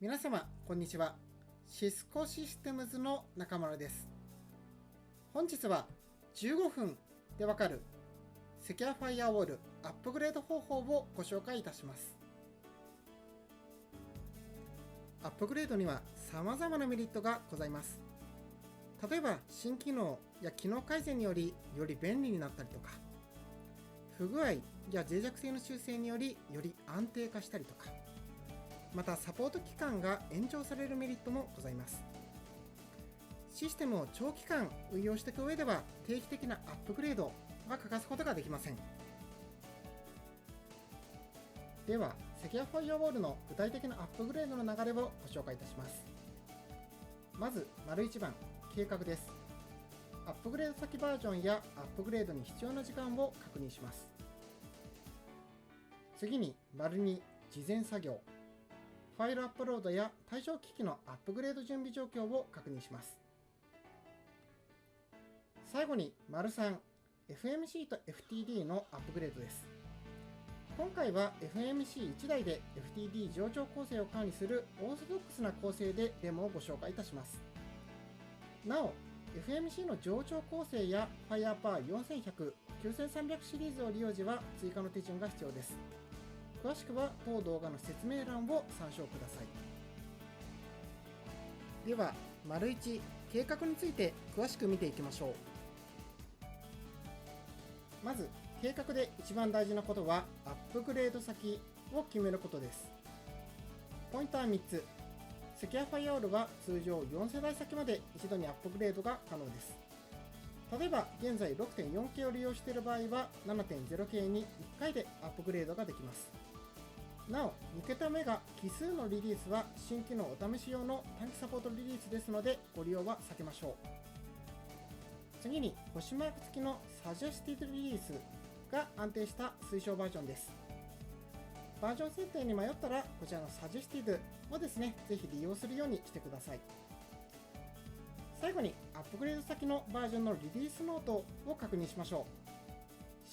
皆様こんにちは。シスコシステムズの中村です。本日は15分でわかるセキュアファイアウォールアップグレード方法をご紹介いたします。アップグレードには様々なメリットがございます。例えば新機能や機能改善によりより便利になったりとか、不具合や脆弱性の修正によりより安定化したりとか、またサポート期間が延長されるメリットもございます。システムを長期間運用していく上では定期的なアップグレードは欠かすことができません。ではセキュアファイアウォールの具体的なアップグレードの流れをご紹介いたします。まず丸1番、計画です。アップグレード先バージョンやアップグレードに必要な時間を確認します。次に丸2、事前作業。ファイルアップロードや対象機器のアップグレード準備状況を確認します。最後に丸3、FMC と FTD のアップグレードです。今回は FMC1 台で FTD 冗長構成を管理するオーソドックスな構成でデモをご紹介いたします。なお、FMC の冗長構成や FirePower4100、9300シリーズを利用時は追加の手順が必要です。詳しくは当動画の説明欄を参照ください。では、丸1、計画について詳しく見ていきましょう。まず、計画で一番大事なことは、アップグレード先を決めることです。ポイントは3つ。セキュアファイアウォールは通常4世代先まで一度にアップグレードが可能です。例えば、現在 6.4 系を利用している場合は、7.0 系に1回でアップグレードができます。なお、2桁目が奇数のリリースは新機能お試し用の短期サポートリリースですのでご利用は避けましょう。次に星マーク付きのサジェスティドリリースが安定した推奨バージョンです。バージョン設定に迷ったらこちらのサジェスティドをですね、ぜひ利用するようにしてください。最後にアップグレード先のバージョンのリリースノートを確認しましょう。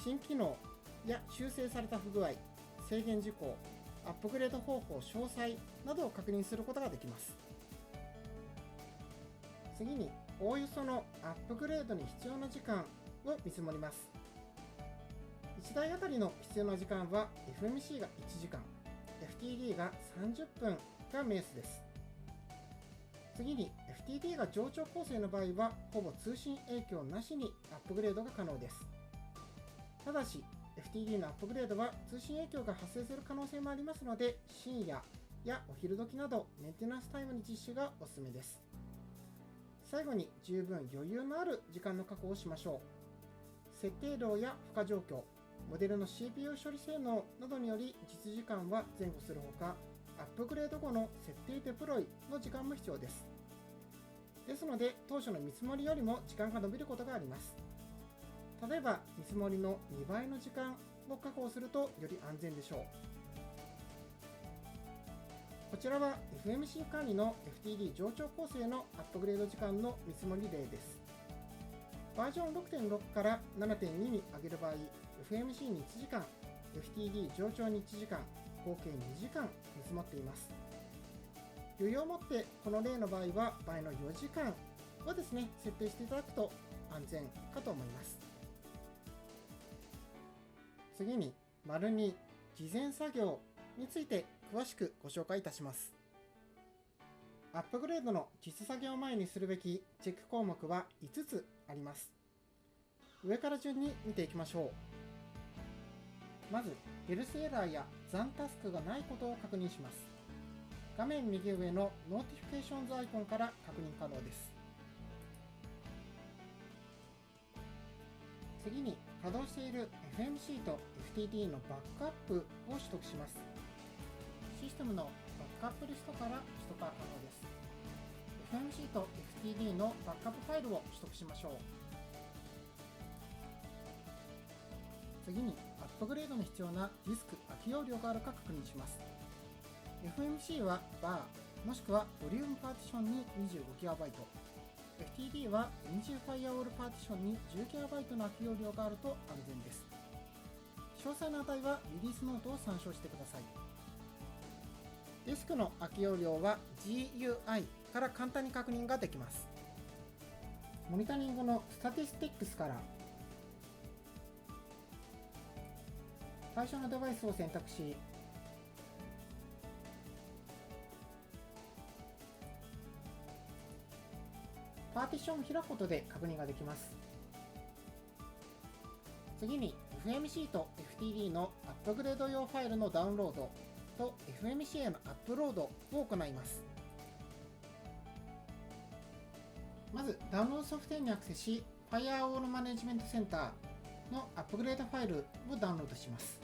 新機能や修正された不具合、制限事項、アップグレード方法詳細などを確認することができます。次におおよそのアップグレードに必要な時間を見積もります。1台あたりの必要な時間は FMC が1時間、FTD が30分が目安です。次に FTD が冗長構成の場合はほぼ通信影響なしにアップグレードが可能です。ただしFTD のアップグレードは通信影響が発生する可能性もありますので、深夜やお昼時などメンテナンスタイムに実施がおすすめです。最後に十分余裕のある時間の確保をしましょう。設定量や負荷状況、モデルの CPU 処理性能などにより実時間は前後するほか、アップグレード後の設定デプロイの時間も必要です。ですので当初の見積もりよりも時間が延びることがあります。例えば見積もりの2倍の時間を確保するとより安全でしょう。こちらは FMC 管理の FTD 冗長構成のアップグレード時間の見積もり例です。バージョン 6.6 から 7.2 に上げる場合、FMC に1時間、FTD 冗長に1時間、合計2時間見積もっています。余裕を持ってこの例の場合は倍の4時間をですね、設定していただくと安全かと思います。次に丸2、事前作業について詳しくご紹介いたします。アップグレードの実作業前にするべきチェック項目は5つあります。上から順に見ていきましょう。まず、ヘルスエラーや残タスクがないことを確認します。画面右上のノーティフィケーションズアイコンから確認可能です。次に稼働している FMC と FTD のバックアップを取得します。システムのバックアップリストから取得が可能です。FMC と FTD のバックアップファイルを取得しましょう。次にアップグレードに必要なディスク空き容量があるか確認します。FMC は BAR もしくはボリュームパーティションに 25GB、FTD はイニシファイアウォールパーティションに 10GB の空き容量があると安全です。詳細な値はリリースノートを参照してください。ディスクの空き容量は GUI から簡単に確認ができます。モニタリングのスタティスティックスから対象のデバイスを選択し、パーティションを開くことで確認ができます。次に FMC と FTD のアップグレード用ファイルのダウンロードと FMC へのアップロードを行います。まずダウンロードソフトウェアにアクセスし、Firewall Management Center のアップグレードファイルをダウンロードします。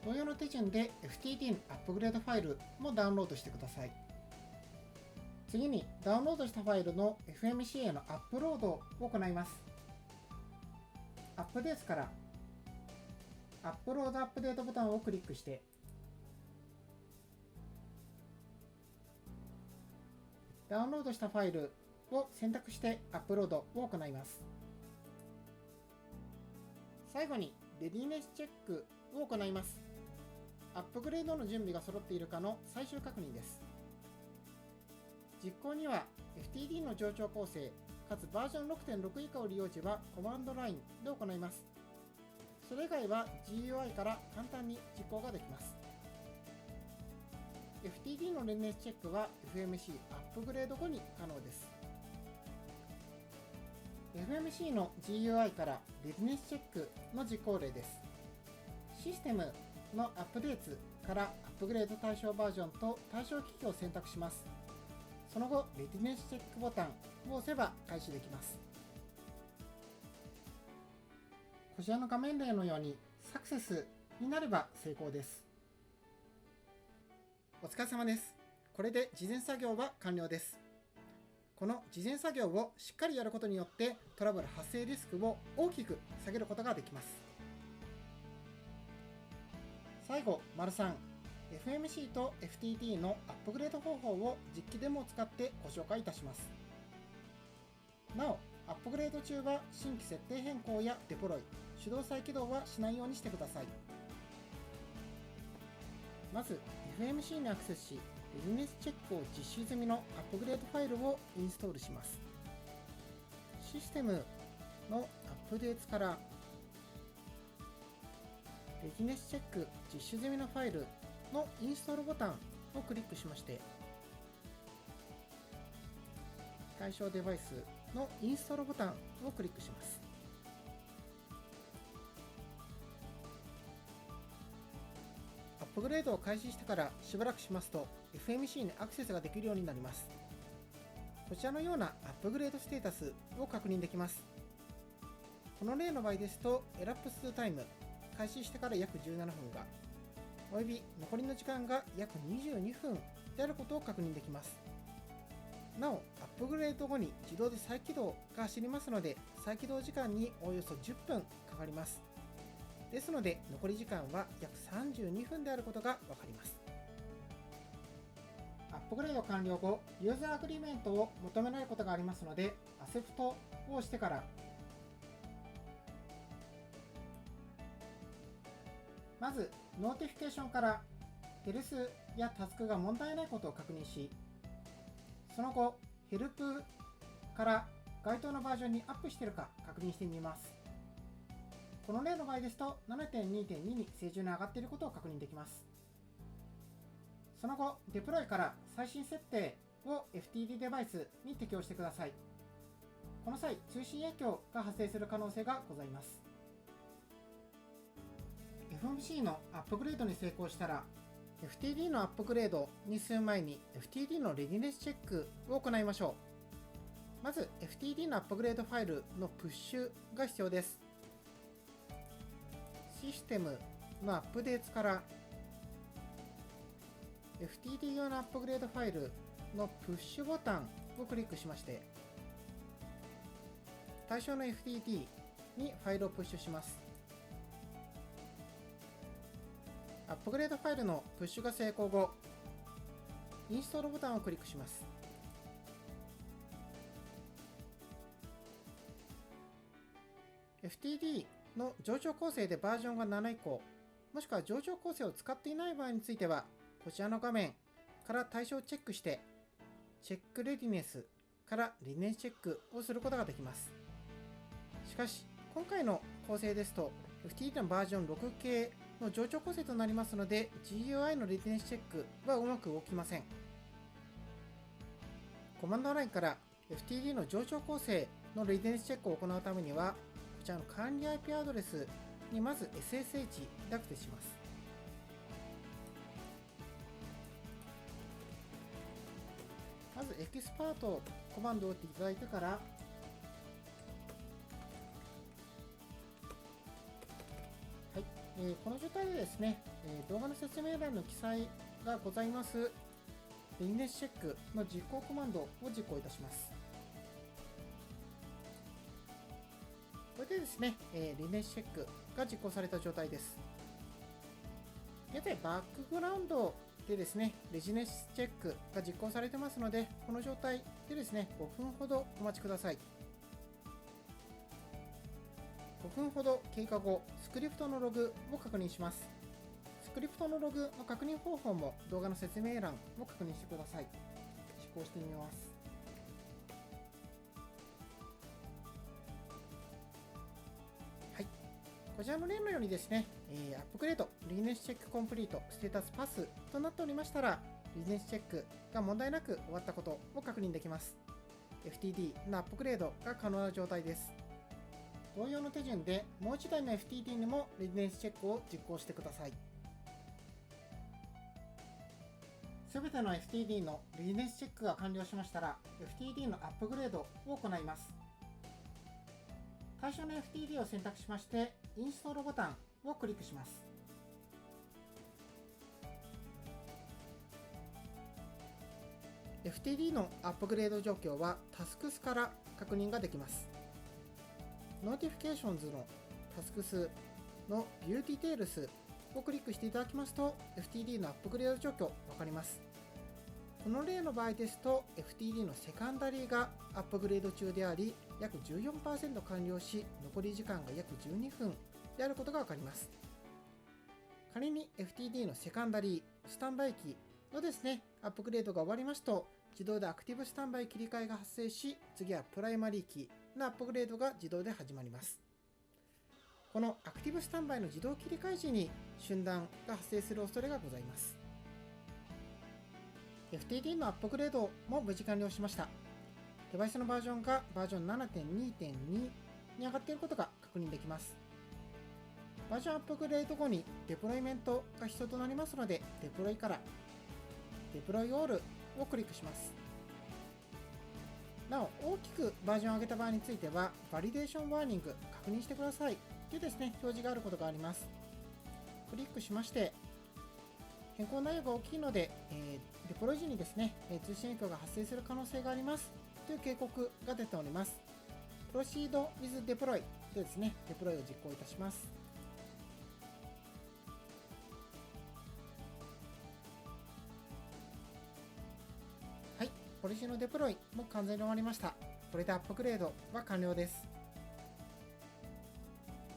同様の手順で FTD のアップグレードファイルもダウンロードしてください。次にダウンロードしたファイルの FMC へのアップロードを行います。アップデートからアップロードアップデートボタンをクリックして、ダウンロードしたファイルを選択してアップロードを行います。最後にレディネスチェックを行います。アップグレードの準備が揃っているかの最終確認です。実行には FTD の冗長構成かつバージョン 6.6 以下を利用時はコマンドラインで行います。それ以外は GUI から簡単に実行ができます。FTD のレディネスチェックは FMC アップグレード後に可能です。FMC の GUI からレディネスチェックの実行例です。システムのアップデートからアップグレード対象バージョンと対象機器を選択します。その後、レディネスチェックボタンを押せば開始できます。こちらの画面例のようにサクセスになれば成功です。お疲れ様です。これで事前作業は完了です。この事前作業をしっかりやることによってトラブル発生リスクを大きく下げることができます。最後、3、FMC と FTD のアップグレード方法を実機デモを使ってご紹介いたします。なお、アップグレード中は新規設定変更やデプロイ、手動再起動はしないようにしてください。まず、FMC にアクセスし、レディネスチェックを実施済みのアップグレードファイルをインストールします。システムのアップデートからレディネスチェック実施済みのファイルのインストールボタンをクリックしまして、対象デバイスのインストールボタンをクリックします。アップグレードを開始してからしばらくしますと FMC にアクセスができるようになります。こちらのようなアップグレードステータスを確認できます。この例の場合ですと、エラプスタイム、開始してから約17分が、および残りの時間が約22分であることを確認できます。なお、アップグレード後に自動で再起動が走りますので、再起動時間におよそ10分かかります。ですので、残り時間は約32分であることがわかります。アップグレード完了後、ユーザーアグリーメントを求められることがありますので、アセプトを押してから、まず、ノーティフィケーションからヘルスやタスクが問題ないことを確認し、その後、ヘルプから該当のバージョンにアップしているか確認してみます。この例の場合ですと 7.2.2 に正常に上がっていることを確認できます。その後、デプロイから最新設定を FTD デバイスに適用してください。この際、通信影響が発生する可能性がございます。FMC のアップグレードに成功したら、FTD のアップグレードにする前に FTD のレディネスチェックを行いましょう。まず FTD のアップグレードファイルのプッシュが必要です。システムのアップデートから FTD 用のアップグレードファイルのプッシュボタンをクリックしまして、対象の FTD にファイルをプッシュします。アップグレードファイルのプッシュが成功後、インストールボタンをクリックします。FTD の上長構成でバージョンが7以降、もしくは上長構成を使っていない場合については、こちらの画面から対象をチェックして、チェックレディネスからリネスチェックをすることができます。しかし、今回の構成ですと、FTD のバージョン6系の上長構成となりますので、GUI のリネスチェックはうまく動きません。コマンドラインから FTD の上長構成のリネスチェックを行うためには、こちらの管理 IP アドレスにまず SSH でアクセスします。まずエキスパートコマンドを打っていただいてから、この状態でですね、動画の説明欄の記載がございますリネスチェックの実行コマンドを実行いたします。これでですね、リネスチェックが実行された状態です。現在バックグラウンドでですね、レジネスチェックが実行されてますので、この状態でですね、5分ほどお待ちください。5分ほど経過後、スクリプトのログを確認します。スクリプトのログの確認方法も動画の説明欄を確認してください。実行してみます。はい。こちらの例のようにですね、アップグレード、リネスチェックコンプリート、ステータスパスとなっておりましたら、リネスチェックが問題なく終わったことを確認できます。FTD のアップグレードが可能な状態です。同様の手順でもう一台の FTD にもリネスチェックを実行してください。すべての FTD のリネスチェックが完了しましたら、FTD のアップグレードを行います。対象の FTD を選択しまして、インストールボタンをクリックします。FTD のアップグレード状況はタスクスから確認ができます。ノーティフィケーションズのタスクスのビューディテールスをクリックしていただきますと FTD のアップグレード状況わかります。この例の場合ですと FTD のセカンダリーがアップグレード中であり約 14% 完了し残り時間が約12分であることがわかります。仮に FTD のセカンダリースタンバイ機のですねアップグレードが終わりますと自動でアクティブスタンバイ切り替えが発生し次はプライマリー機のアップグレードが自動で始まります。このアクティブスタンバイの自動切り替え時に瞬断が発生する恐れがございます。FTD のアップグレードも無事完了しました。デバイスのバージョンがバージョン 7.2.2 に上がっていることが確認できます。バージョンアップグレード後にデプロイメントが必要となりますので、デプロイからデプロイオールをクリックします。なお、大きくバージョンを上げた場合については、バリデーションワーニング確認してくださいというですね、表示があることがあります。クリックしまして、変更内容が大きいので、デプロイ時にですね、通信影響が発生する可能性がありますという警告が出ております。Proceed with Deploy でですね、デプロイを実行いたします。はい、ポリシーのデプロイも完全に終わりました。これでアップグレードは完了です。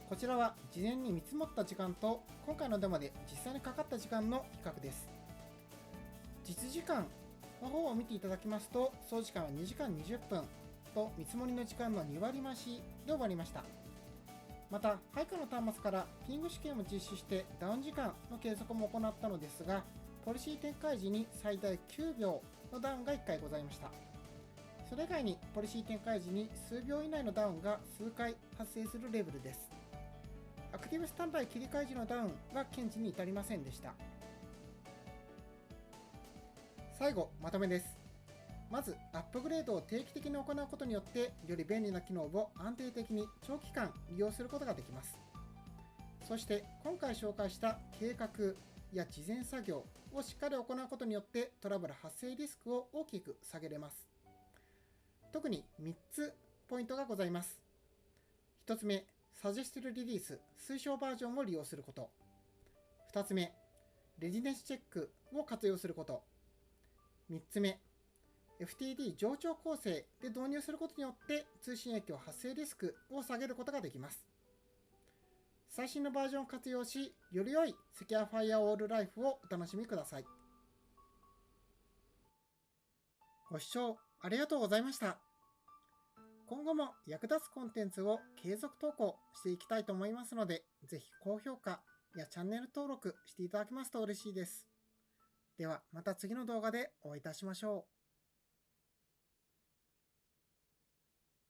こちらは事前に見積もった時間と今回のデモで実際にかかった時間の比較です。実時間の方を見ていただきますと、総時間は2時間20分と見積もりの時間の2割増しで終わりました。また、配下の端末からピング試験を実施してダウン時間の計測も行ったのですが、ポリシー展開時に最大9秒のダウンが1回ございました。それ以外にポリシー展開時に数秒以内のダウンが数回発生するレベルです。アクティブスタンバイ切り替え時のダウンは検知に至りませんでした。最後、まとめです。まず、アップグレードを定期的に行うことによって、より便利な機能を安定的に長期間利用することができます。そして、今回紹介した計画や事前作業をしっかり行うことによって、トラブル発生リスクを大きく下げれます。特に3つポイントがございます。1つ目、サジェスティルリリース推奨バージョンを利用すること。2つ目、レジネスチェックを活用すること。3つ目、FTD 上長構成で導入することによって通信影響発生リスクを下げることができます。最新のバージョンを活用し、より良いセキュアファイアウォールライフをお楽しみください。ご視聴ありがとうございました。今後も役立つコンテンツを継続投稿していきたいと思いますので、ぜひ高評価やチャンネル登録していただけますと嬉しいです。ではまた次の動画でお会いいたしましょう。